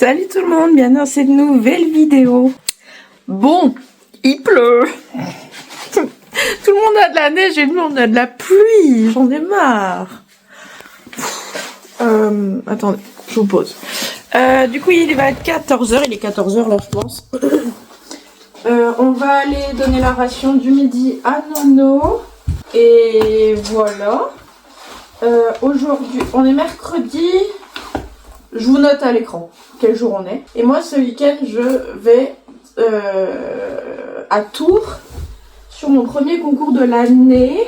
Salut tout le monde, bienvenue dans cette nouvelle vidéo. Bon, il pleut. Tout le monde a de la neige et nous on a de la pluie, j'en ai marre. Attendez, je vous pose. Du coup il va être 14h, il est 14h là je pense. On va aller donner la ration du midi à Nono. Et voilà. Aujourd'hui, on est mercredi. Je vous note à l'écran quel jour on est. Et moi ce week-end je vais à Tours sur mon premier concours de l'année.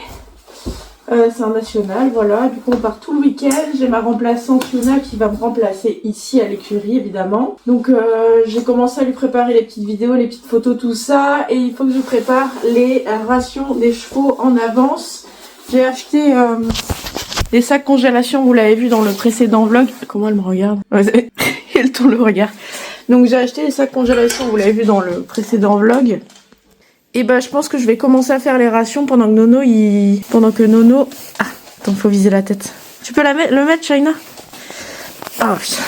C'est un national, voilà. Du coup on part tout le week-end. J'ai ma remplaçante Yuna qui va me remplacer ici à l'écurie évidemment. Donc j'ai commencé à lui préparer les petites vidéos, les petites photos, tout ça. Et il faut que je prépare les rations des chevaux en avance. J'ai acheté des sacs congélation, vous l'avez vu dans le précédent vlog. Comment elle me regarde? Elle tourne le regard. Donc j'ai acheté des sacs congélation, vous l'avez vu dans le précédent vlog. Et bah je pense que je vais commencer à faire les rations pendant que Nono Ah, attends, faut viser la tête. Tu peux le mettre, Shaina? Ah putain.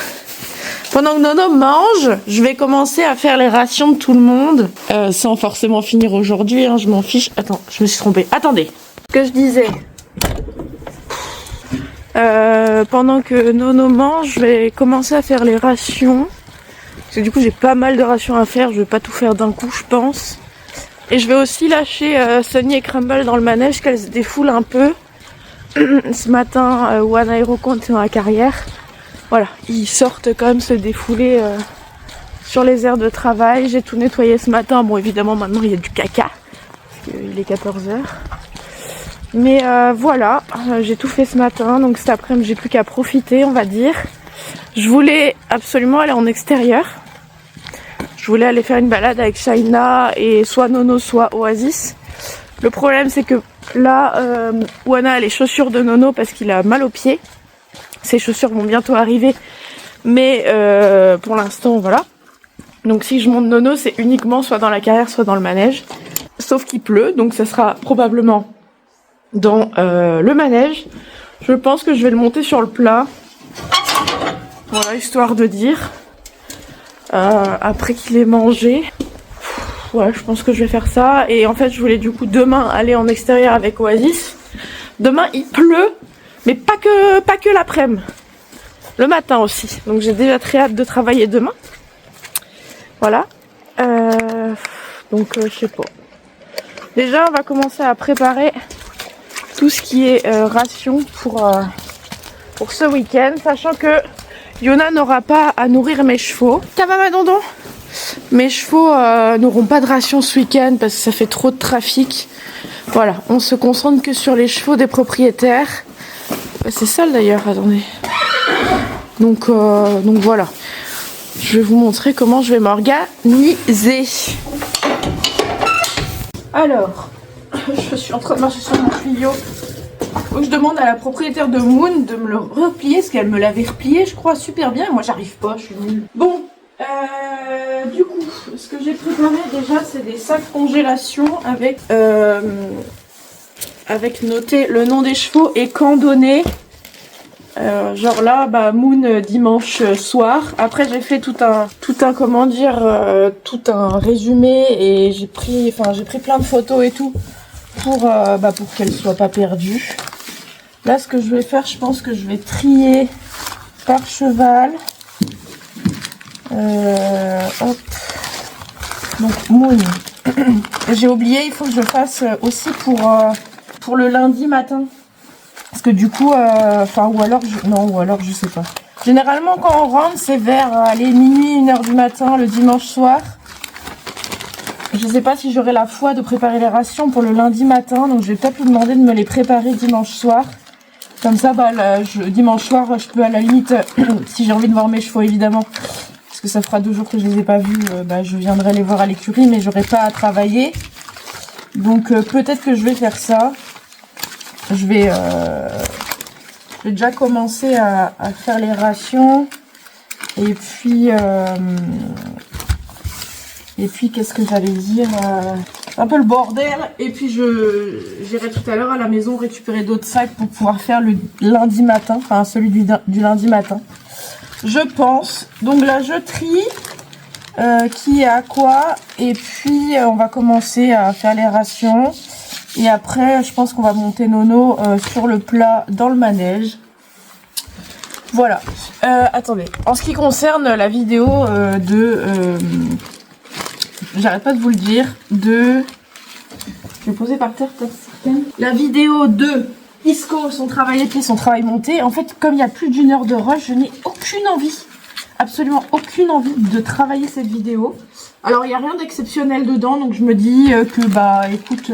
Pendant que Nono mange, je vais commencer à faire les rations de tout le monde. Sans forcément finir aujourd'hui, hein, je m'en fiche. Attends, je me suis trompée. Attendez. Ce que je disais. Pendant que Nono mange, je vais commencer à faire les rations. Parce que du coup j'ai pas mal de rations à faire, je vais pas tout faire d'un coup je pense. Et je vais aussi lâcher Sunny et Crumble dans le manège, qu'elles se défoulent un peu. Ce matin, One Aerocon est dans la carrière. Voilà, ils sortent quand même se défouler sur les aires de travail. J'ai tout nettoyé ce matin. Bon, évidemment, maintenant il y a du caca. Parce qu'il est 14h. Mais voilà, j'ai tout fait ce matin. Donc cet après-midi, j'ai plus qu'à profiter, on va dire. Je voulais absolument aller en extérieur. Je voulais aller faire une balade avec Shaina et soit Nono, soit Oasis. Le problème, c'est que là, Wana a les chaussures de Nono parce qu'il a mal aux pieds. Ses chaussures vont bientôt arriver. Mais pour l'instant, voilà. Donc si je monte Nono, c'est uniquement soit dans la carrière, soit dans le manège. Sauf qu'il pleut, donc ça sera probablement dans le manège. Je pense que je vais le monter sur le plat. Voilà, histoire de dire. Après qu'il ait mangé. Ouais, je pense que je vais faire ça. Et en fait, je voulais du coup demain aller en extérieur avec Oasis. Demain, il pleut, mais pas que l'après-midi. Le matin aussi. Donc j'ai déjà très hâte de travailler demain. Voilà. Donc je sais pas. Déjà, on va commencer à préparer tout ce qui est ration pour ce week-end, sachant que Yona n'aura pas à nourrir mes chevaux. Ça va ma dondon? Mes chevaux n'auront pas de ration ce week-end parce que ça fait trop de trafic. Voilà, on se concentre que sur les chevaux des propriétaires. C'est sale d'ailleurs, attendez. Donc voilà. Je vais vous montrer comment je vais m'organiser. Alors, je suis en train de marcher sur mon tuyau. Faut que je demande à la propriétaire de Moon de me le replier, parce qu'elle me l'avait replié, je crois, super bien. Moi, j'arrive pas, je suis nulle. Bon, du coup, ce que j'ai préparé déjà, c'est des sacs congélation avec noté le nom des chevaux et quand donner. Genre là, bah Moon dimanche soir. Après, j'ai fait tout un résumé et j'ai pris plein de photos et tout pour qu'elle soit pas perdue. Là, ce que je vais faire, je pense que je vais trier par cheval. Hop. Donc Moon. J'ai oublié, il faut que je fasse aussi pour le lundi matin. Parce que du coup, ou alors je sais pas. Généralement, quand on rentre, c'est vers minuit, 1h du matin, le dimanche soir. Je sais pas si j'aurai la foi de préparer les rations pour le lundi matin, donc je vais peut-être lui demander de me les préparer dimanche soir. Comme ça, dimanche soir, je peux à la limite, si j'ai envie de voir mes chevaux évidemment, parce que ça fera 2 jours que je les ai pas vus, je viendrai les voir à l'écurie, mais j'aurai pas à travailler. Donc peut-être que je vais faire ça. Je vais déjà commencer à faire les rations. Et puis qu'est-ce que j'allais dire, un peu le bordel. Et puis j'irai tout à l'heure à la maison récupérer d'autres sacs pour pouvoir faire le lundi matin, enfin celui du lundi matin. je pense. Donc là je trie qui est à quoi, et puis on va commencer à faire les rations. Et après je pense qu'on va monter Nono sur le plat dans le manège. Voilà. Attendez, en ce qui concerne la vidéo j'arrête pas de vous le dire, je vais poser par terre peut-être certaines. La vidéo de Isco, son travail épais, son travail monté. En fait, comme il y a plus d'1 heure de rush, je n'ai aucune envie, absolument aucune envie de travailler cette vidéo. Alors, il n'y a rien d'exceptionnel dedans, donc je me dis que, bah, écoute,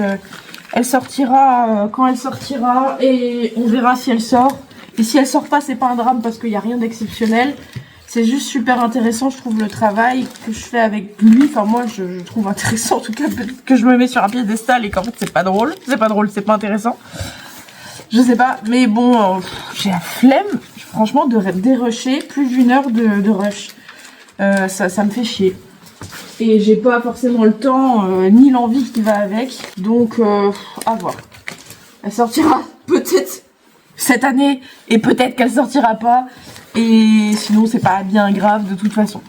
elle sortira quand elle sortira, et on verra si elle sort. Et si elle sort pas, c'est pas un drame parce qu'il n'y a rien d'exceptionnel. C'est juste super intéressant, je trouve, le travail que je fais avec lui. Enfin, moi, je trouve intéressant, en tout cas, que je me mets sur un piédestal et qu'en fait, c'est pas drôle. C'est pas drôle, c'est pas intéressant. Je sais pas, mais bon, j'ai la flemme, franchement, de dérusher plus d'1 heure de rush. Ça me fait chier. Et j'ai pas forcément le temps, ni l'envie qui va avec. Donc, à voir. Elle sortira peut-être cette année, et peut-être qu'elle sortira pas. Et sinon, c'est pas bien grave de toute façon.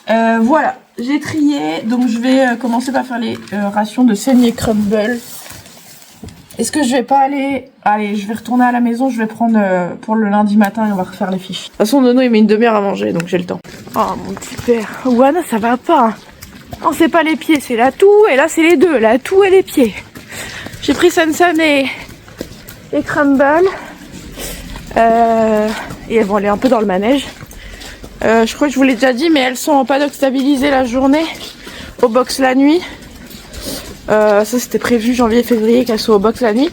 Voilà, j'ai trié, donc je vais commencer par faire les rations de saignée crumble. Est-ce que je vais pas aller... Allez, je vais retourner à la maison, je vais prendre pour le lundi matin et on va refaire les fiches. De toute façon, Nono, il met une demi-heure à manger, donc j'ai le temps. Oh, mon petit père. Ouana, ça va pas. Non, c'est pas les pieds, c'est la toux, et là, c'est les deux, la toux et les pieds. J'ai pris Sansan et Crumble. Et elles vont aller un peu dans le manège. Je crois que je vous l'ai déjà dit, mais elles sont en paddock stabilisé la journée, au box la nuit. Ça c'était prévu janvier-février qu'elles soient au box la nuit.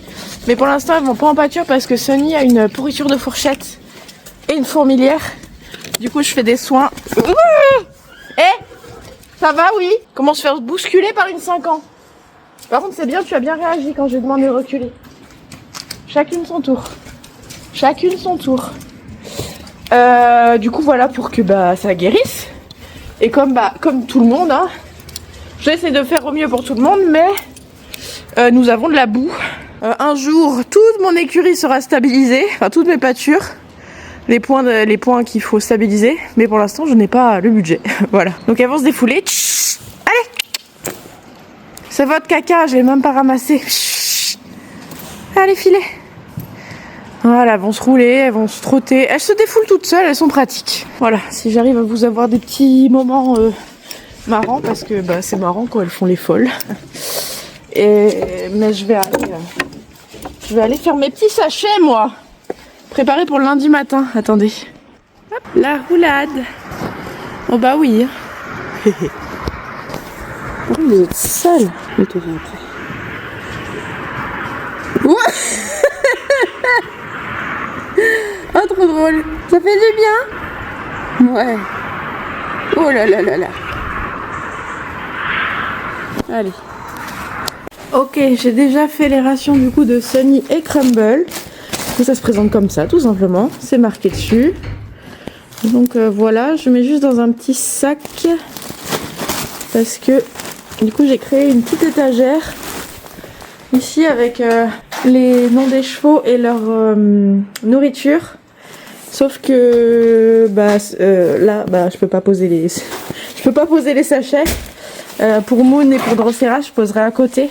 Mais pour l'instant elles vont pas en pâture parce que Sonny a une pourriture de fourchette et une fourmilière. Du coup je fais des soins. Eh, ça va, oui? Comment se faire bousculer par une 5 ans? Par contre c'est bien, tu as bien réagi quand j'ai demandé de reculer. Chacune son tour. Chacune son tour. Du coup voilà, pour que ça guérisse. Et comme tout le monde, hein, j'essaie de faire au mieux pour tout le monde, mais nous avons de la boue. Un jour, toute mon écurie sera stabilisée, enfin toutes mes pâtures, les points qu'il faut stabiliser, mais pour l'instant je n'ai pas le budget. Voilà. Donc elles vont se défouler. Chut, allez, c'est votre caca, je l'ai même pas ramassé. Chut, allez, filez. Voilà, elles vont se rouler, elles vont se trotter. Elles se défoulent toutes seules, elles sont pratiques. Voilà, si j'arrive à vous avoir des petits moments marrants, parce que c'est marrant quand elles font les folles. Mais je vais aller faire mes petits sachets, moi. Préparés pour le lundi matin. Attendez. Hop, la roulade. Oh bah oui. Oh, vous êtes sale. Mais toi, viens après. Ouais. Oh, trop drôle. Ça fait du bien. Ouais. Oh là là là là. Allez. Ok, j'ai déjà fait les rations du coup de Sonny et Crumble. Ça se présente comme ça, tout simplement. C'est marqué dessus. Donc voilà, je mets juste dans un petit sac. Parce que du coup j'ai créé une petite étagère. Ici avec les noms des chevaux et leur nourriture. Sauf que là je peux pas poser les sachets. Pour Moon et pour Drosera, je poserai à côté.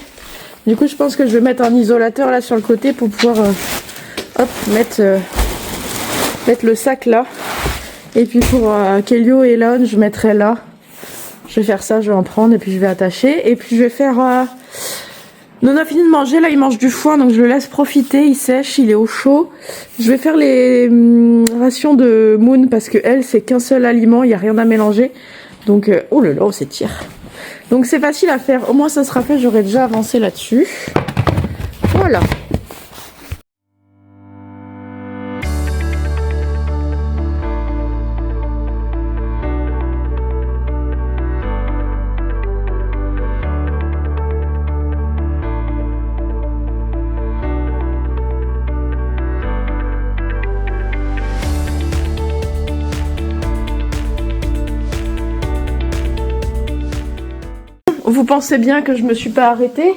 Du coup je pense que je vais mettre un isolateur là sur le côté pour pouvoir mettre le sac là. Et puis pour Kelio et Elon, je mettrai là. Je vais faire ça, je vais en prendre et puis je vais attacher. Et puis je vais faire... Non, on a fini de manger, là il mange du foin, donc je le laisse profiter, il sèche, il est au chaud. Je vais faire les rations de Moon parce que elle c'est qu'un seul aliment, il n'y a rien à mélanger. Donc, oh là là, on s'étire. Donc c'est facile à faire, au moins ça sera fait, j'aurai déjà avancé là-dessus. Voilà. Vous pensez bien que je me suis pas arrêtée.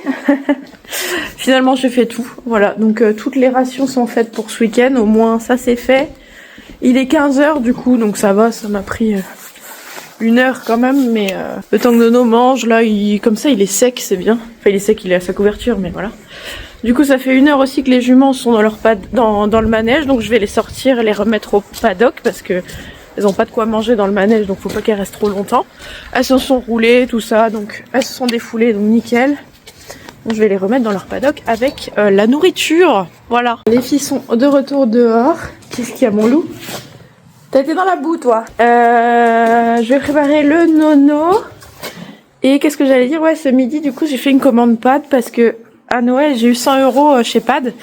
Finalement j'ai fait tout. Voilà, donc toutes les rations sont faites pour ce week-end. Au moins ça c'est fait. Il est 15h du coup, donc ça va, ça m'a pris 1 heure quand même, mais le temps que Nono mange, là, comme ça, il est sec, c'est bien. Enfin, il est sec, il est à sa couverture, mais voilà. Du coup, ça fait 1 heure aussi que les juments sont dans leur dans le manège, donc je vais les sortir et les remettre au paddock parce que elles ont pas de quoi manger dans le manège, donc faut pas qu'elles restent trop longtemps. Elles se sont roulées, tout ça, donc elles se sont défoulées, donc nickel. Donc je vais les remettre dans leur paddock avec la nourriture. Voilà. Les filles sont de retour dehors. Qu'est-ce qu'il y a, mon loup? T'as été dans la boue, toi. Je vais préparer le nono. Et qu'est-ce que j'allais dire? Ouais, ce midi, du coup, j'ai fait une commande pâtes parce que à Noël, j'ai eu 100 € chez Pad.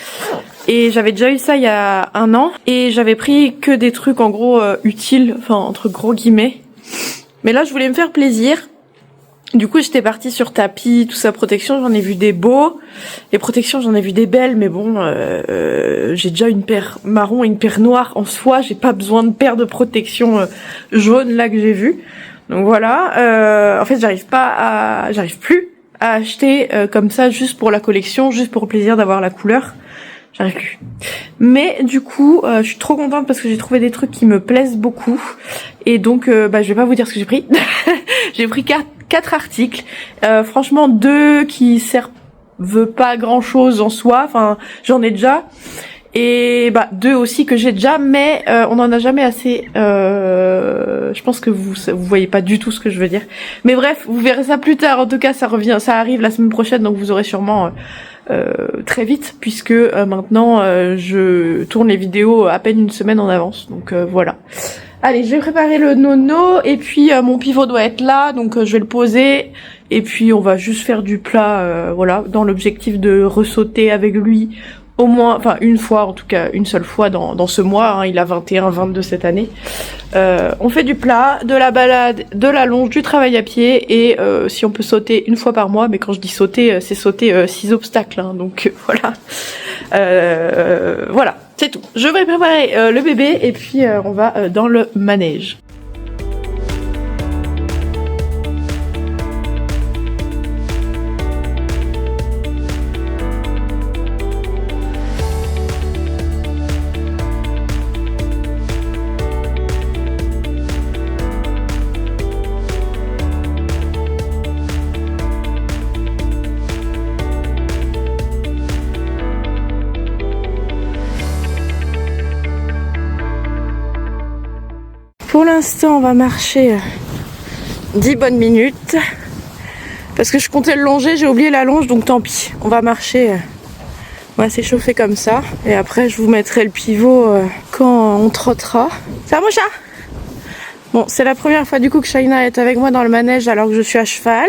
Et j'avais déjà eu ça il y a 1 an. Et j'avais pris que des trucs, en gros, utiles. Enfin, entre gros guillemets. Mais là, je voulais me faire plaisir. Du coup, j'étais partie sur tapis, tout ça, protection, j'en ai vu des beaux. Les protections, j'en ai vu des belles, mais bon, j'ai déjà une paire marron et une paire noire en soi. J'ai pas besoin de paire de protection jaune là que j'ai vu. Donc voilà. En fait, j'arrive plus à acheter comme ça juste pour la collection, juste pour le plaisir d'avoir la couleur. J'arrive plus. Mais du coup, je suis trop contente parce que j'ai trouvé des trucs qui me plaisent beaucoup. Et donc, je vais pas vous dire ce que j'ai pris. J'ai pris 4 articles. Franchement, 2 qui servent pas grand chose en soi. Enfin, j'en ai déjà. Et 2 aussi que j'ai déjà, mais on en a jamais assez. Je pense que vous voyez pas du tout ce que je veux dire. Mais bref, vous verrez ça plus tard. En tout cas, ça arrive la semaine prochaine, donc vous aurez sûrement très vite, puisque maintenant je tourne les vidéos à peine une semaine en avance. Donc voilà. Allez, je vais préparer le nono et puis mon pivot doit être là, donc je vais le poser et puis on va juste faire du plat, voilà, dans l'objectif de ressauter avec lui au moins, enfin une fois, en tout cas une seule fois dans ce mois, hein, il a 21, 22 cette année. On fait du plat, de la balade, de la longe, du travail à pied et si on peut sauter 1 fois par mois, mais quand je dis sauter, c'est sauter 6 obstacles, hein, donc voilà. Voilà, c'est tout. Je vais préparer le bébé et puis on va dans le manège. Pour l'instant, on va marcher 10 bonnes minutes. Parce que je comptais le longer, j'ai oublié la longe, donc tant pis. On va marcher, on va s'échauffer comme ça. Et après, je vous mettrai le pivot quand on trottera. Ça va, mon chat? Bon, c'est la première fois du coup que Shaina est avec moi dans le manège alors que je suis à cheval.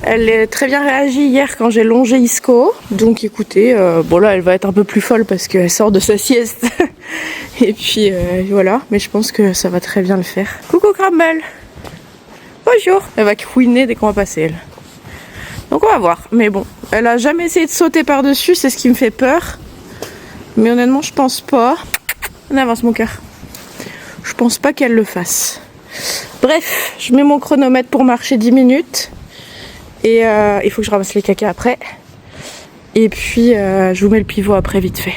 Elle est très bien réagi hier quand j'ai longé Isco. Donc écoutez, bon là elle va être un peu plus folle parce qu'elle sort de sa sieste. Et puis voilà, mais je pense que ça va très bien le faire. Coucou Crumble. Bonjour. Elle va couiner dès qu'on va passer elle. Donc on va voir. Mais bon, elle a jamais essayé de sauter par-dessus, c'est ce qui me fait peur. Mais honnêtement je pense pas. On avance mon cœur. Je pense pas qu'elle le fasse. Bref, je mets mon chronomètre pour marcher 10 minutes. Et il faut que je ramasse les caca après. Et puis je vous mets le pivot après vite fait.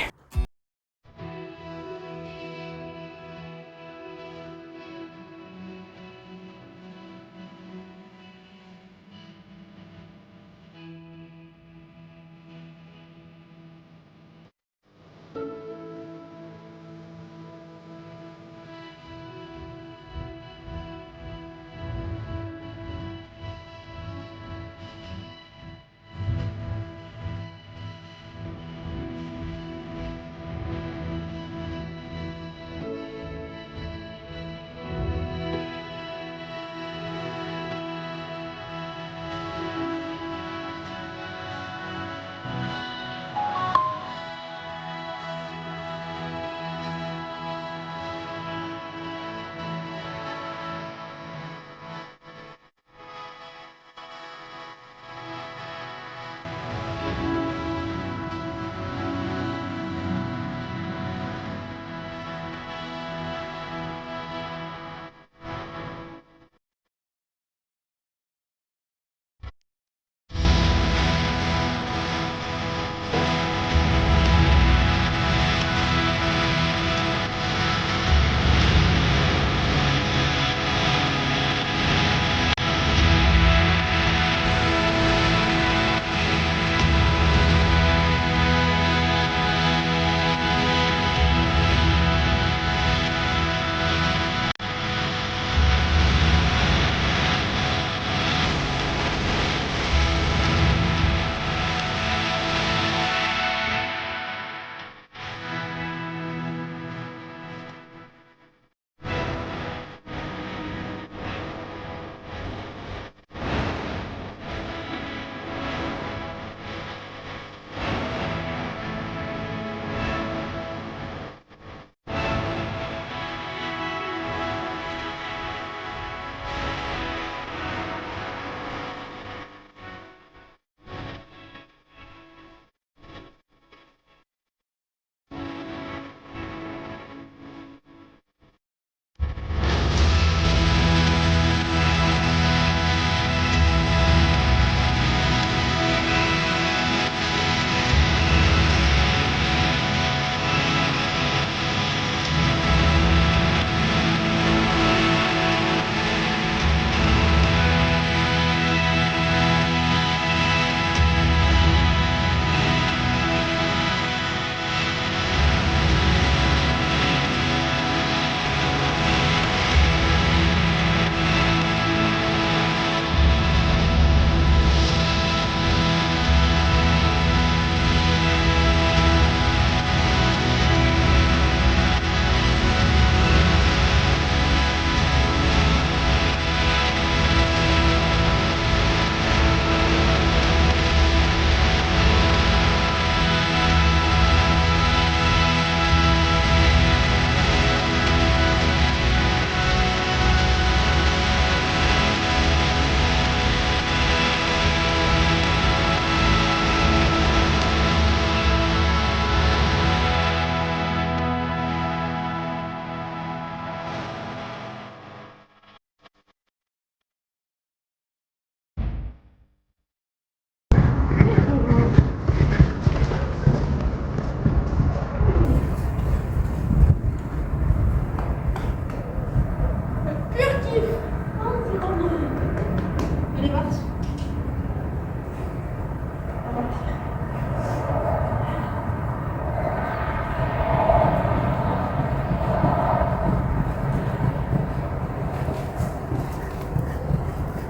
est parti.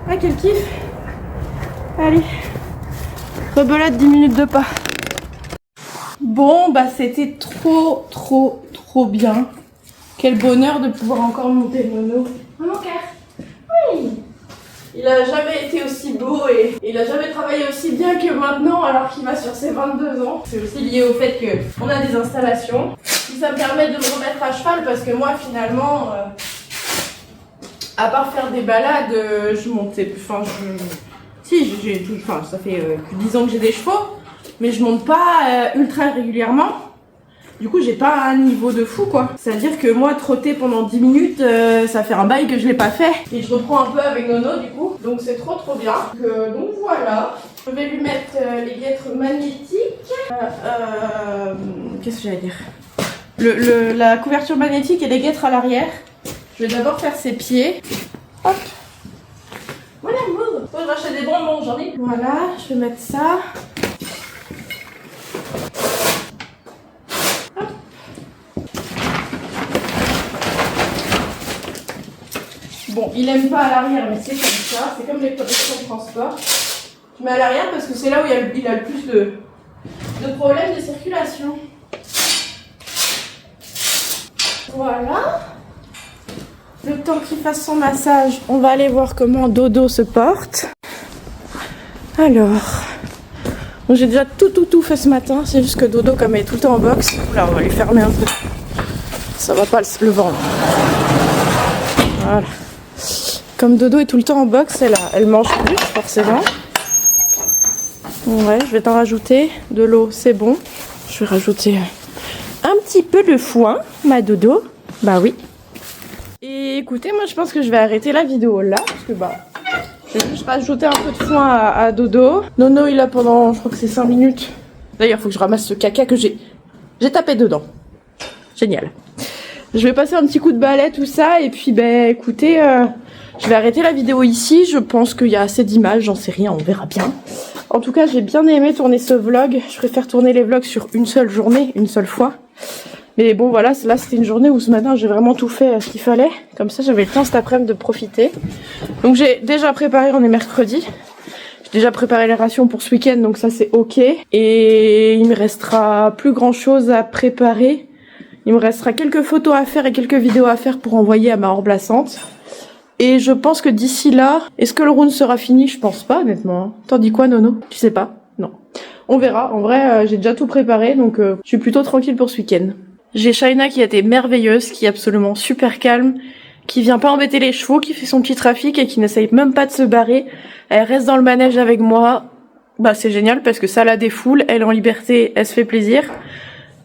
Ah, quel kiff. Allez, rebelote 10 minutes de pas. Bon, bah c'était trop bien. Quel bonheur de pouvoir encore monter Nono. Mon cœur. Oui. Il a jamais été aussi beau et il a jamais travaillé aussi bien que maintenant alors qu'il va sur ses 22 ans. C'est aussi lié au fait qu'on a des installations. Puis ça me permet de me remettre à cheval parce que moi finalement, à part faire des balades, je montais. Enfin, j'ai tout. Enfin, ça fait plus de 10 ans que j'ai des chevaux, mais je monte pas ultra régulièrement. Du coup, j'ai pas un niveau de fou, quoi. C'est-à-dire que moi, trotter pendant 10 minutes, ça fait un bail que je l'ai pas fait. Et je reprends un peu avec Nono, du coup. Donc, c'est trop bien. Donc, voilà. Je vais lui mettre les guêtres magnétiques. Qu'est-ce que j'allais dire? La couverture magnétique et les guêtres à l'arrière. Je vais d'abord faire ses pieds. Hop. Voilà, move. Faut que je rachète des bonbons, j'en ai. Voilà, je vais mettre ça. Bon, il aime pas à l'arrière, mais c'est comme ça. C'est comme les protections de transport. Je mets à l'arrière parce que c'est là où il a le plus de problèmes de circulation. Voilà. Le temps qu'il fasse son massage, on va aller voir comment Dodo se porte. Alors, bon, j'ai déjà tout fait ce matin. C'est juste que Dodo, comme elle est tout le temps en boxe, là on va lui fermer un peu. Ça va pas le vendre. Voilà. Comme Dodo est tout le temps en boxe, elle mange plus forcément. Ouais, je vais t'en rajouter. De l'eau, c'est bon. Je vais rajouter un petit peu de foin, ma Dodo. Bah oui. Et écoutez, moi je pense que je vais arrêter la vidéo là. Parce que je vais juste rajouter un peu de foin à Dodo. Nono il a pendant, je crois que c'est 5 minutes. D'ailleurs, il faut que je ramasse ce caca que j'ai tapé dedans. Génial. Je vais passer un petit coup de balai, tout ça. Et puis, écoutez, je vais arrêter la vidéo ici. Je pense qu'il y a assez d'images, j'en sais rien, on verra bien. En tout cas, j'ai bien aimé tourner ce vlog. Je préfère tourner les vlogs sur une seule journée, une seule fois. Mais bon, voilà, là, c'était une journée où ce matin, j'ai vraiment tout fait ce qu'il fallait. Comme ça, j'avais le temps cet après-midi de profiter. Donc, j'ai déjà préparé, on est mercredi. J'ai déjà préparé les rations pour ce week-end, donc ça, c'est ok. Et il me restera plus grand-chose à préparer. Il me restera quelques photos à faire et quelques vidéos à faire pour envoyer à ma remplaçante. Et je pense que d'ici là, est-ce que le round sera fini? Je pense pas, honnêtement. T'en dis quoi, Nono? Tu sais pas? Non. On verra. En vrai, j'ai déjà tout préparé, donc je suis plutôt tranquille pour ce week-end. J'ai Shaina qui a été merveilleuse, qui est absolument super calme, qui vient pas embêter les chevaux, qui fait son petit trafic et qui n'essaye même pas de se barrer. Elle reste dans le manège avec moi. Bah, c'est génial parce que ça la défoule. Elle est en liberté, elle se fait plaisir.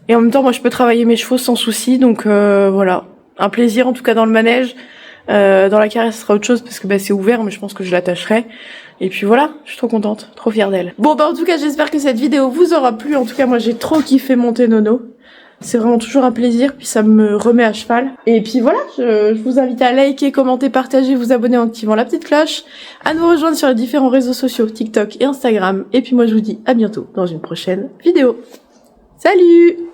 Et en même temps, moi, je peux travailler mes chevaux sans souci, donc voilà. Un plaisir, en tout cas, dans le manège. Dans la carrière, ce sera autre chose parce que c'est ouvert, mais je pense que je l'attacherai. Et puis voilà, je suis trop contente, trop fière d'elle. Bon, en tout cas, j'espère que cette vidéo vous aura plu. En tout cas, moi, j'ai trop kiffé monter Nono. C'est vraiment toujours un plaisir, puis ça me remet à cheval. Et puis voilà, je vous invite à liker, commenter, partager, vous abonner en activant la petite cloche, à nous rejoindre sur les différents réseaux sociaux, TikTok et Instagram. Et puis moi, je vous dis à bientôt dans une prochaine vidéo. Salut!